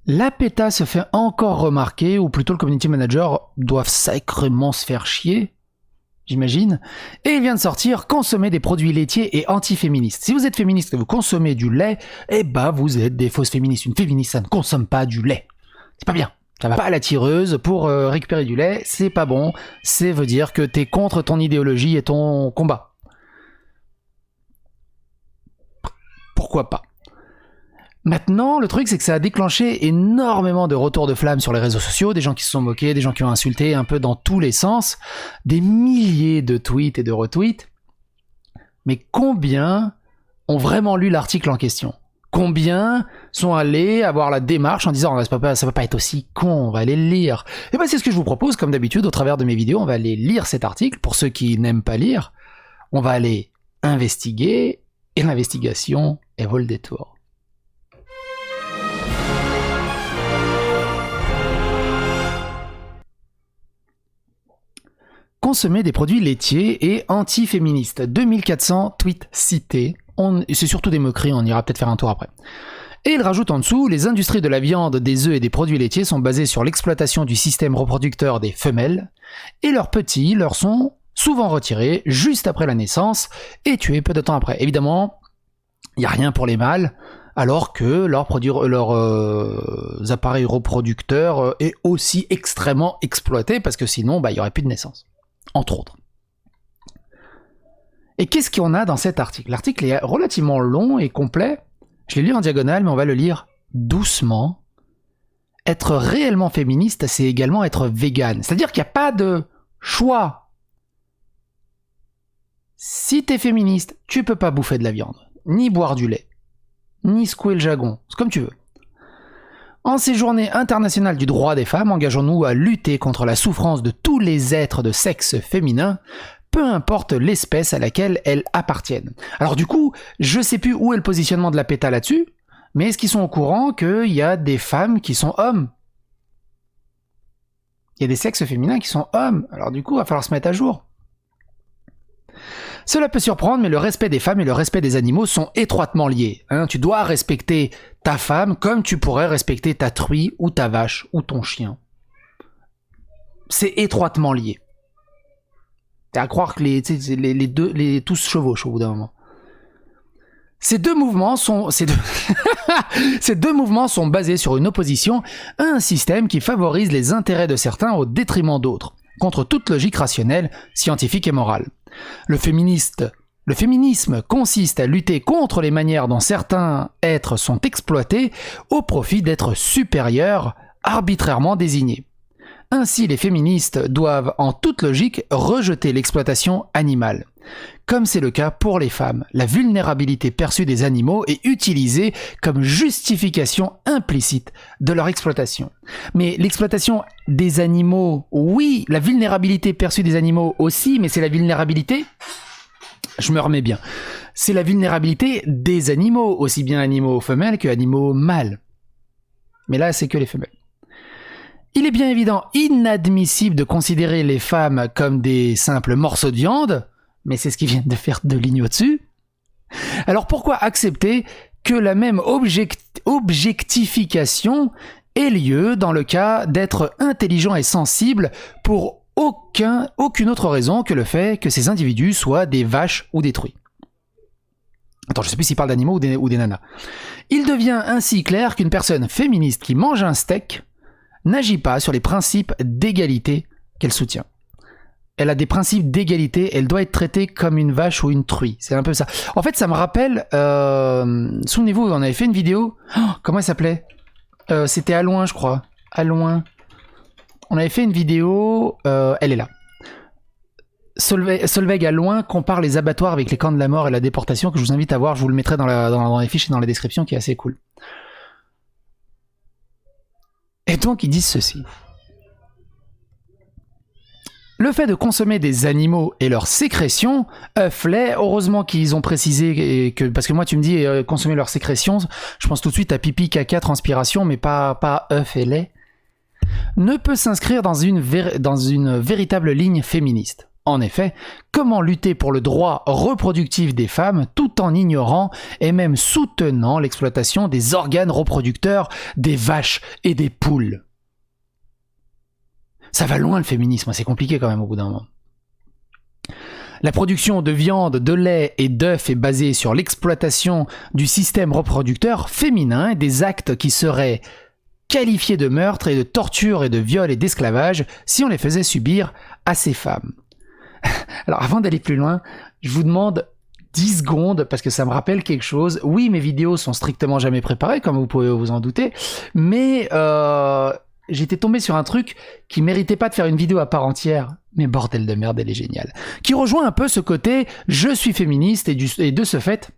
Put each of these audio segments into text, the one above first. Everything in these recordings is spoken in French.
La PETA se fait encore remarquer, ou plutôt le community manager doivent sacrément se faire chier, j'imagine, et il vient de sortir « Consommer des produits laitiers et anti-féministes ». Si vous êtes féministe et vous consommez du lait, eh ben vous êtes des fausses féministes. Une féministe, ça ne consomme pas du lait. C'est pas bien. Ça va pas à la tireuse pour récupérer du lait, c'est pas bon. Ça veut dire que t'es contre ton idéologie et ton combat. Pourquoi pas ? Maintenant, le truc, c'est que ça a déclenché énormément de retours de flammes sur les réseaux sociaux, des gens qui se sont moqués, des gens qui ont insulté un peu dans tous les sens, des milliers de tweets et de retweets. Mais combien ont vraiment lu l'article en question ? Combien sont allés avoir la démarche en disant « ça peut pas être aussi con, on va aller le lire ». Et ben c'est ce que je vous propose, comme d'habitude, au travers de mes vidéos, on va aller lire cet article. Pour ceux qui n'aiment pas lire, on va aller investiguer, et l'investigation, elle vaut le détour. Consommer des produits laitiers et anti-féministes. 2400 tweets cités. C'est surtout des moqueries, on ira peut-être faire un tour après. Et il rajoute en dessous, les industries de la viande, des œufs et des produits laitiers sont basées sur l'exploitation du système reproducteur des femelles, et leurs petits leur sont souvent retirés juste après la naissance et tués peu de temps après. Évidemment, il n'y a rien pour les mâles, alors que leurs appareils reproducteurs est aussi extrêmement exploité, parce que sinon, il n'y aurait plus de naissance. Entre autres. Et qu'est-ce qu'on a dans cet article ? L'article est relativement long et complet. Je l'ai lu en diagonale, mais on va le lire doucement. Être réellement féministe, c'est également être vegan. C'est-à-dire qu'il n'y a pas de choix. Si t'es féministe, tu peux pas bouffer de la viande, ni boire du lait, ni secouer le jagon. C'est comme tu veux. En ces journées internationales du droit des femmes, engageons-nous à lutter contre la souffrance de tous les êtres de sexe féminin, peu importe l'espèce à laquelle elles appartiennent. Alors du coup, je sais plus où est le positionnement de la PETA là-dessus, mais est-ce qu'ils sont au courant qu'il y a des femmes qui sont hommes ? Il y a des sexes féminins qui sont hommes, alors du coup, il va falloir se mettre à jour. Cela peut surprendre, mais le respect des femmes et le respect des animaux sont étroitement liés. Tu dois respecter ta femme comme tu pourrais respecter ta truie ou ta vache ou ton chien. C'est étroitement lié. C'est à croire que tous se chevauchent au bout d'un moment. Ces deux mouvements sont basés sur une opposition à un système qui favorise les intérêts de certains au détriment d'autres, contre toute logique rationnelle, scientifique et morale. Le féminisme consiste à lutter contre les manières dont certains êtres sont exploités au profit d'êtres supérieurs arbitrairement désignés. Ainsi, les féministes doivent, en toute logique, rejeter l'exploitation animale. Comme c'est le cas pour les femmes, la vulnérabilité perçue des animaux est utilisée comme justification implicite de leur exploitation. Mais l'exploitation des animaux, oui, la vulnérabilité perçue des animaux aussi, mais c'est la vulnérabilité, je me remets bien, c'est la vulnérabilité des animaux, aussi bien animaux femelles que animaux mâles. Mais là, c'est que les femelles. Il est bien évident inadmissible de considérer les femmes comme des simples morceaux de viande, mais c'est ce qu'ils viennent de faire de ligne au-dessus. Alors pourquoi accepter que la même objectification ait lieu dans le cas d'être intelligent et sensible pour aucune autre raison que le fait que ces individus soient des vaches ou des truies? Attends, je sais plus s'il parle d'animaux ou des nanas. Il devient ainsi clair qu'une personne féministe qui mange un steak n'agit pas sur les principes d'égalité qu'elle soutient. Elle a des principes d'égalité, elle doit être traitée comme une vache ou une truie. C'est un peu ça. En fait, ça me rappelle... souvenez-vous, on avait fait une vidéo... comment elle s'appelait ? C'était Alouin, je crois. Alouin. On avait fait une vidéo... elle est là. Solveig Alouin compare les abattoirs avec les camps de la mort et la déportation, que je vous invite à voir. Je vous le mettrai dans les fiches et dans la description, qui est assez cool. Et donc, ils disent ceci. Le fait de consommer des animaux et leurs sécrétions, œufs, lait, heureusement qu'ils ont précisé que, parce que moi tu me dis consommer leurs sécrétions, je pense tout de suite à pipi, caca, transpiration, mais pas œufs et lait, ne peut s'inscrire dans une véritable ligne féministe. En effet, comment lutter pour le droit reproductif des femmes tout en ignorant et même soutenant l'exploitation des organes reproducteurs des vaches et des poules? Ça va loin le féminisme, c'est compliqué quand même au bout d'un moment. La production de viande, de lait et d'œufs est basée sur l'exploitation du système reproducteur féminin et des actes qui seraient qualifiés de meurtre et de torture et de viol et d'esclavage si on les faisait subir à ces femmes. Alors avant d'aller plus loin, je vous demande 10 secondes parce que ça me rappelle quelque chose. Oui, mes vidéos sont strictement jamais préparées, comme vous pouvez vous en douter, mais j'étais tombé sur un truc qui méritait pas de faire une vidéo à part entière. Mais bordel de merde, elle est géniale. Qui rejoint un peu ce côté « je suis féministe » et de ce fait,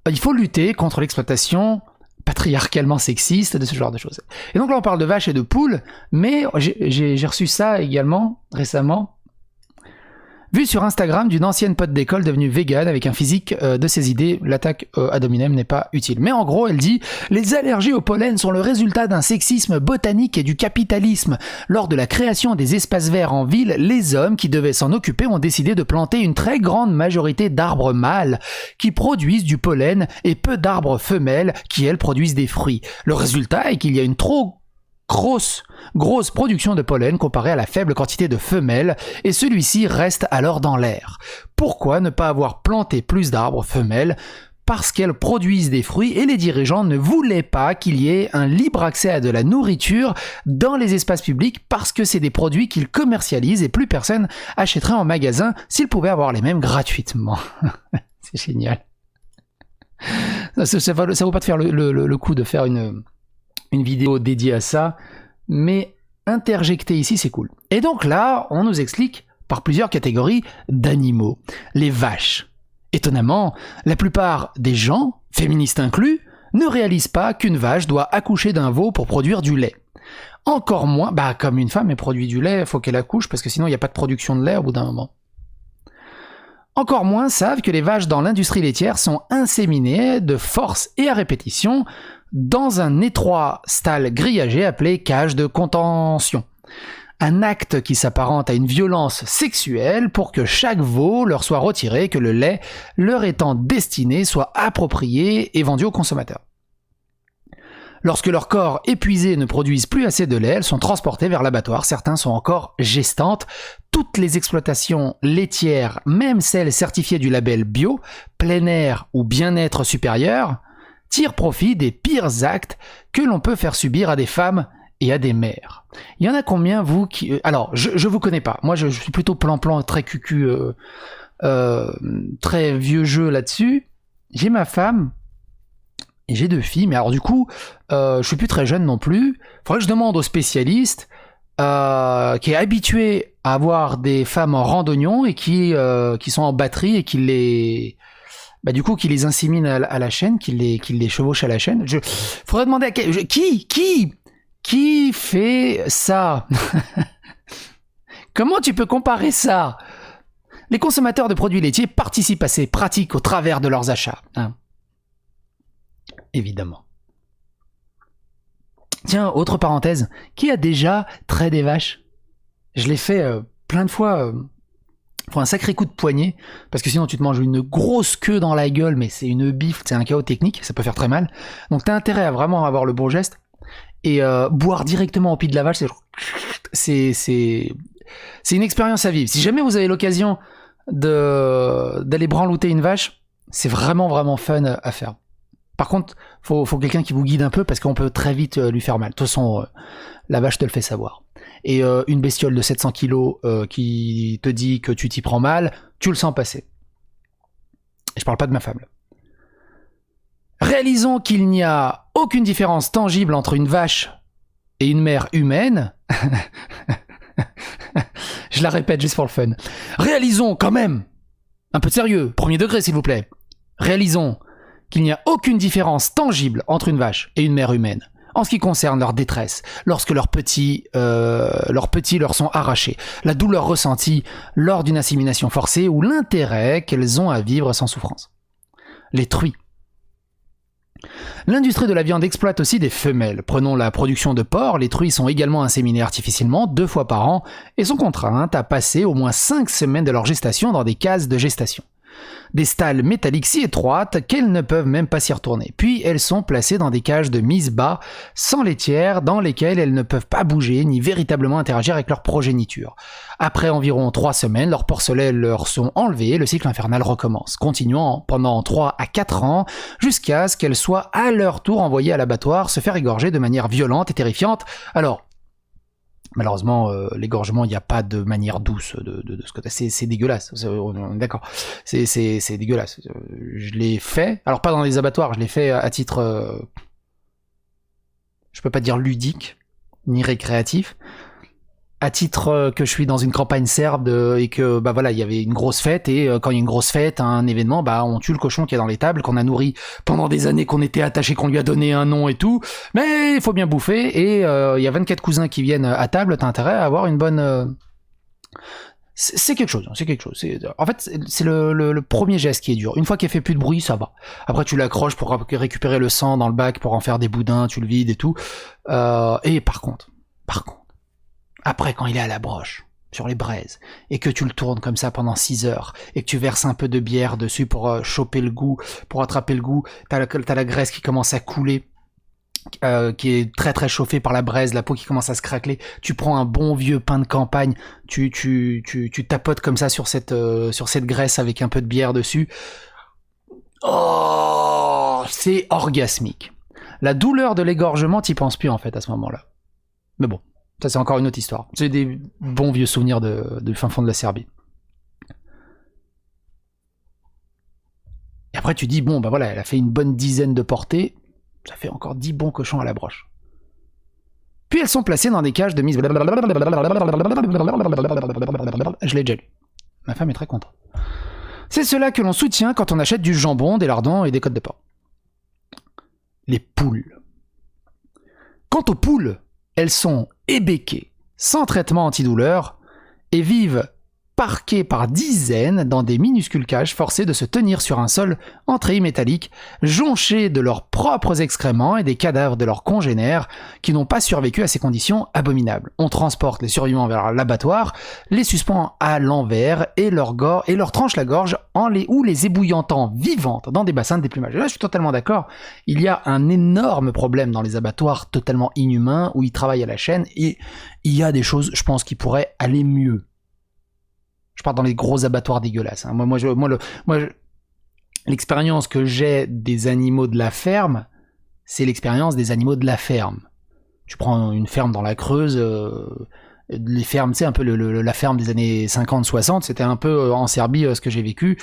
il faut lutter contre l'exploitation patriarcalement sexiste de ce genre de choses. Et donc là, on parle de vaches et de poules, mais j'ai reçu ça également récemment. Vu sur Instagram d'une ancienne pote d'école devenue végane avec un physique de ses idées, l'attaque ad hominem n'est pas utile. Mais en gros, elle dit « Les allergies au pollen sont le résultat d'un sexisme botanique et du capitalisme. Lors de la création des espaces verts en ville, les hommes qui devaient s'en occuper ont décidé de planter une très grande majorité d'arbres mâles qui produisent du pollen et peu d'arbres femelles qui, elles, produisent des fruits. Le résultat est qu'il y a une trop grosse production de pollen comparée à la faible quantité de femelles, et celui-ci reste alors dans l'air. Pourquoi ne pas avoir planté plus d'arbres femelles? Parce qu'elles produisent des fruits et les dirigeants ne voulaient pas qu'il y ait un libre accès à de la nourriture dans les espaces publics parce que c'est des produits qu'ils commercialisent et plus personne achèterait en magasin s'ils pouvaient avoir les mêmes gratuitement. C'est génial. Ça vaut pas de faire le coup de faire une vidéo dédiée à ça, mais interjecter ici, c'est cool. Et donc là, on nous explique par plusieurs catégories d'animaux. Les vaches. Étonnamment, la plupart des gens, féministes inclus, ne réalisent pas qu'une vache doit accoucher d'un veau pour produire du lait. Encore moins, comme une femme produit du lait, il faut qu'elle accouche, parce que sinon il n'y a pas de production de lait au bout d'un moment. Encore moins savent que les vaches dans l'industrie laitière sont inséminées de force et à répétition dans un étroit stall grillagé appelé cage de contention. Un acte qui s'apparente à une violence sexuelle pour que chaque veau leur soit retiré, que le lait leur étant destiné soit approprié et vendu aux consommateurs. Lorsque leurs corps épuisés ne produisent plus assez de lait, elles sont transportées vers l'abattoir. Certains sont encore gestantes. Toutes les exploitations laitières, même celles certifiées du label bio, plein air ou bien-être supérieur, tirent profit des pires actes que l'on peut faire subir à des femmes et à des mères. Il y en a combien, vous, qui... Alors, je vous connais pas. Moi, je suis plutôt plan-plan, très cucu, très vieux jeu là-dessus. J'ai ma femme et j'ai 2 filles, mais alors du coup, je suis plus très jeune non plus. Faudrait que je demande au spécialiste qui est habitué à avoir des femmes en randonnion et qui sont en batterie et qui les... du coup, qui les insémine à la chaîne, qui les chevauche à la chaîne. Faudrait demander à qui fait ça? Comment tu peux comparer ça? Les consommateurs de produits laitiers participent à ces pratiques au travers de leurs achats. Hein. Évidemment. Tiens, autre parenthèse. Qui a déjà trait des vaches? Je l'ai fait plein de fois. Faut un sacré coup de poignet, parce que sinon tu te manges une grosse queue dans la gueule, mais c'est une bifle, c'est un chaos technique, ça peut faire très mal. Donc t'as intérêt à vraiment avoir le bon geste. Et boire directement au pied de la vache, c'est une expérience à vivre. Si jamais vous avez l'occasion d'aller branlouter une vache, c'est vraiment vraiment fun à faire. Par contre, faut quelqu'un qui vous guide un peu parce qu'on peut très vite lui faire mal. De toute façon, la vache te le fait savoir. Et une bestiole de 700 kilos qui te dit que tu t'y prends mal, tu le sens passer. Et je parle pas de ma femme. Réalisons qu'il n'y a aucune différence tangible entre une vache et une mère humaine. Je la répète juste pour le fun. Réalisons quand même, un peu de sérieux, premier degré s'il vous plaît. Réalisons qu'il n'y a aucune différence tangible entre une vache et une mère humaine en ce qui concerne leur détresse, lorsque leurs petits leur sont arrachés, la douleur ressentie lors d'une insémination forcée ou l'intérêt qu'elles ont à vivre sans souffrance. Les truies. L'industrie de la viande exploite aussi des femelles. Prenons la production de porc, les truies sont également inséminées artificiellement 2 fois par an et sont contraintes à passer au moins 5 semaines de leur gestation dans des cases de gestation. Des stalles métalliques si étroites qu'elles ne peuvent même pas s'y retourner. Puis elles sont placées dans des cages de mise bas, sans laitière, dans lesquelles elles ne peuvent pas bouger ni véritablement interagir avec leur progéniture. Après environ 3 semaines, leurs porcelets leur sont enlevés et le cycle infernal recommence, continuant pendant 3 à 4 ans, jusqu'à ce qu'elles soient à leur tour envoyées à l'abattoir se faire égorger de manière violente et terrifiante. Alors, malheureusement, l'égorgement, il n'y a pas de manière douce de ce côté. C'est dégueulasse. On est d'accord. C'est dégueulasse. Je l'ai fait. Alors, pas dans les abattoirs. Je l'ai fait à titre... je peux pas dire ludique, ni récréatif. À titre que je suis dans une campagne serbe et que bah voilà, il y avait une grosse fête et quand il y a une grosse fête, un événement, bah on tue le cochon qui est dans les tables, qu'on a nourri pendant des années, qu'on était attaché, qu'on lui a donné un nom et tout, mais il faut bien bouffer et il y a 24 cousins qui viennent à table, t'as intérêt à avoir une bonne c'est quelque chose, c'est quelque chose. En fait, c'est le premier geste qui est dur. Une fois qu'il fait plus de bruit, ça va. Après, tu l'accroches pour récupérer le sang dans le bac, pour en faire des boudins, tu le vides et tout. Et par contre, après, quand il est à la broche, sur les braises, et que tu le tournes comme ça pendant 6 heures, et que tu verses un peu de bière dessus pour choper le goût, pour attraper le goût, t'as la graisse qui commence à couler, qui est très très chauffée par la braise, la peau qui commence à se craqueler, tu prends un bon vieux pain de campagne, tu tapotes comme ça sur cette graisse avec un peu de bière dessus. Oh, c'est orgasmique. La douleur de l'égorgement, t'y penses plus en fait à ce moment-là. Mais bon. Ça, c'est encore une autre histoire. C'est des bons vieux souvenirs du fin fond de la Serbie. Et après, tu dis, bon, bah voilà, elle a fait une bonne dizaine de portées. Ça fait encore 10 bons cochons à la broche. Puis elles sont placées dans des cages de mise... Je l'ai déjà lu. Ma femme est très contente. C'est cela que l'on soutient quand on achète du jambon, des lardons et des côtes de porc. Les poules. Quant aux poules, elles sont ébéquées, sans traitement antidouleur, et vivent parquées par dizaines dans des minuscules cages forcées de se tenir sur un sol en treillis métallique, jonchés de leurs propres excréments et des cadavres de leurs congénères qui n'ont pas survécu à ces conditions abominables. On transporte les survivants vers l'abattoir, les suspend à l'envers et leur tranche la gorge ou les ébouillantant vivantes dans des bassins de déplumage. Et là, je suis totalement d'accord. Il y a un énorme problème dans les abattoirs totalement inhumains où ils travaillent à la chaîne et il y a des choses, je pense, qui pourraient aller mieux. Je pars dans les gros abattoirs dégueulasses. Hein. L'expérience que j'ai des animaux de la ferme, c'est l'expérience des animaux de la ferme. Tu prends une ferme dans la Creuse, les fermes, tu sais, un peu la ferme des années 50-60, c'était un peu en Serbie ce que j'ai vécu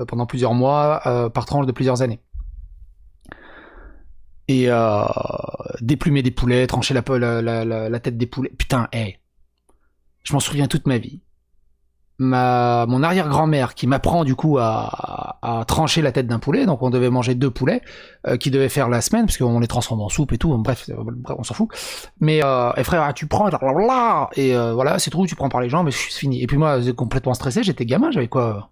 pendant plusieurs mois, par tranche de plusieurs années. Et déplumer des poulets, trancher la tête des poulets. Putain, je m'en souviens toute ma vie. Mon arrière-grand-mère qui m'apprend du coup à trancher la tête d'un poulet, donc on devait manger 2 poulets qui devaient faire la semaine parce qu'on les transforme en soupe et tout, bref on s'en fout, mais et frère tu prends et voilà c'est tout, tu prends par les jambes et c'est fini. Et puis moi complètement stressé, j'étais gamin, j'avais quoi,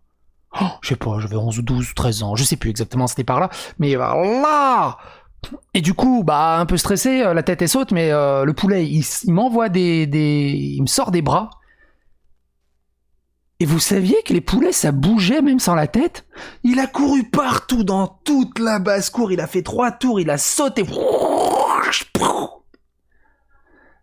je sais pas, j'avais 11 ou 12 13 ans, je sais plus exactement, c'était par là, mais là. Et du coup, bah un peu stressé, la tête est saute, mais le poulet il m'envoie il me sort des bras. Et vous saviez que les poulets, ça bougeait même sans la tête? Il a couru partout dans toute la basse-cour, il a fait 3 tours, il a sauté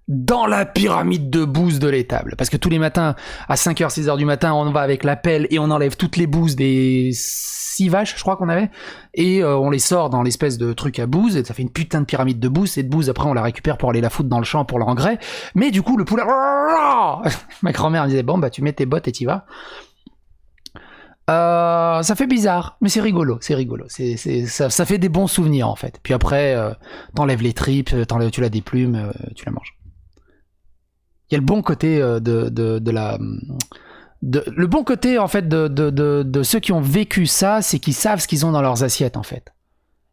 dans la pyramide de bouse de l'étable. Parce que tous les matins, à 5h, 6h du matin, on va avec la pelle et on enlève toutes les bouses des 6 vaches, je crois qu'on avait, et on les sort dans l'espèce de truc à bouse, et ça fait une putain de pyramide de bouse. Cette bouse, après, on la récupère pour aller la foutre dans le champ pour l'engrais. Mais du coup, le poulet... Ma grand-mère me disait, bon, bah tu mets tes bottes et t'y vas. Ça fait bizarre, mais c'est rigolo, ça fait des bons souvenirs, en fait. Puis après, t'enlèves les tripes, tu la déplumes, tu la manges. Il y a le bon côté le bon côté en fait de ceux qui ont vécu ça, c'est qu'ils savent ce qu'ils ont dans leurs assiettes en fait.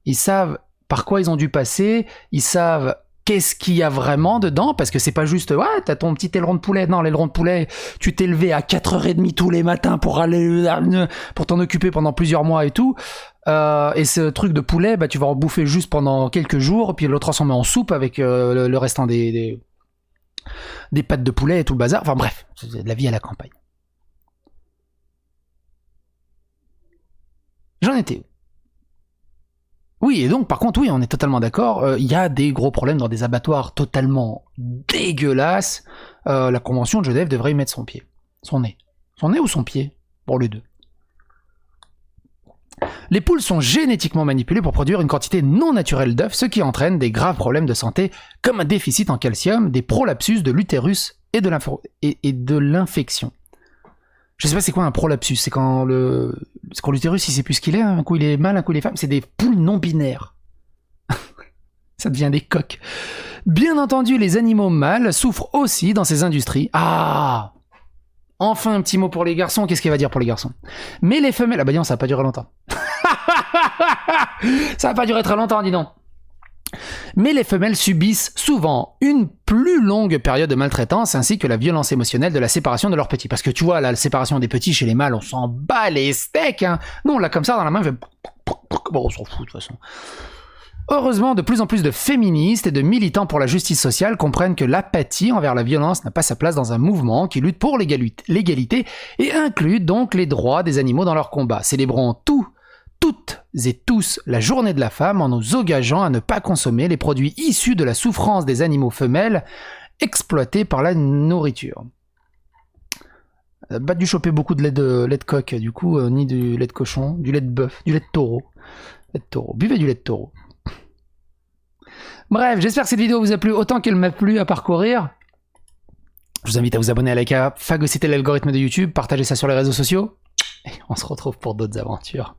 Ils savent par quoi ils ont dû passer, ils savent qu'est-ce qu'il y a vraiment dedans, parce que c'est pas juste ouais t'as ton petit aileron de poulet. Non, l'aileron de poulet, tu t'es levé à 4h30 tous les matins pour t'en occuper pendant plusieurs mois et tout. Et ce truc de poulet, bah, tu vas en bouffer juste pendant quelques jours, puis le transformer en soupe avec le restant des pâtes de poulet et tout le bazar. Enfin bref, c'est de la vie à la campagne. J'en étais où? Oui, et donc par contre, oui, on est totalement d'accord, il y a des gros problèmes dans des abattoirs totalement dégueulasses. La Convention de Genève devrait y mettre son pied. Son nez. Son nez ou son pied? Pour les deux. Les poules sont génétiquement manipulées pour produire une quantité non naturelle d'œufs, ce qui entraîne des graves problèmes de santé comme un déficit en calcium, des prolapsus de l'utérus et de l'infection. Je sais pas c'est quoi un prolapsus, c'est quand l'utérus il sait plus ce qu'il est, un coup il est mâle, un coup il est femme, c'est des poules non binaires. Ça devient des coqs. Bien entendu, les animaux mâles souffrent aussi dans ces industries. Ah! Enfin un petit mot pour les garçons, qu'est-ce qu'il va dire pour les garçons? Mais les femelles... Ah bah non, ça va pas durer longtemps. Ça va pas durer très longtemps, dis donc. Mais les femelles subissent souvent une plus longue période de maltraitance ainsi que la violence émotionnelle de la séparation de leurs petits. Parce que tu vois, la séparation des petits chez les mâles, on s'en bat les steaks. Hein. Non, là, comme ça, dans la main, bon, on s'en fout de toute façon. Heureusement, de plus en plus de féministes et de militants pour la justice sociale comprennent que l'apathie envers la violence n'a pas sa place dans un mouvement qui lutte pour l'égalité et inclut donc les droits des animaux dans leur combat. Célébrons toutes et tous la journée de la femme en nous engageant à ne pas consommer les produits issus de la souffrance des animaux femelles exploités par la nourriture. Pas dû choper beaucoup de lait de coq, du coup, ni du lait de cochon, du lait de bœuf, du lait de taureau. Buvez du lait de taureau. Bref, j'espère que cette vidéo vous a plu autant qu'elle m'a plu à parcourir. Je vous invite à vous abonner, à liker, à phagocyter l'algorithme de YouTube, partager ça sur les réseaux sociaux. Et on se retrouve pour d'autres aventures.